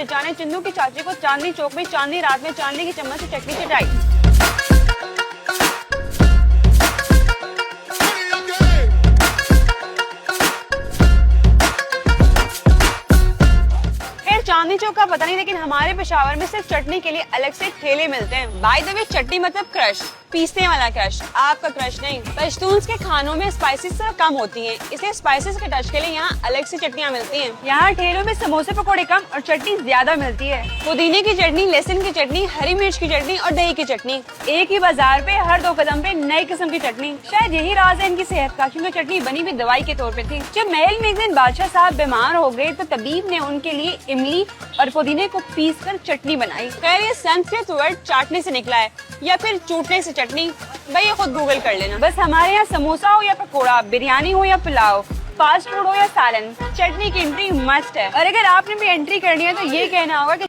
चचाने चिन्नू की चाची को चांदनी चौक में चांदनी रात में चांदनी की चम्मच से चटनी चटाई। चांदनी चौक का पता नहीं, लेकिन हमारे पेशावर में सिर्फ चटनी के लिए अलग से ठेले मिलते हैं। बाय द वे, चटनी मतलब क्रश, पीसने वाला क्रश, आपका क्रश नहीं। पश्तून्स के खानों में स्पाइसेस कम होती हैं, इसलिए स्पाइसेस के टच के लिए यहाँ अलग से चटनियाँ मिलती हैं। यहाँ ठेलों में समोसे पकौड़े कम और चटनी ज्यादा मिलती है। पुदीने की चटनी, लहसुन की चटनी, हरी मिर्च की चटनी और दही की चटनी। एक ही बाजार पे हर 2 कदम पे नई किस्म की चटनी। शायद यही राज है इनकी सेहत का, क्योंकि चटनी बनी भी दवाई के तौर पे थी। जब महल में एक दिन बादशाह साहब बीमार हो गए तो तबीब ने उनके लिए इमली और पुदीने को पीसकर चटनी बनाई। खैर ये संस्कृत वर्ड चाटने से निकला है या फिर चूटने से चटनी, भाई ये खुद गूगल कर लेना। बस हमारे यहाँ समोसा हो या पकोड़ा, बिरयानी हो या पुलाव, फास्ट फूड हो या सालन, चटनी की एंट्री मस्ट है। और अगर आपने भी एंट्री करनी है तो ये कहना होगा कि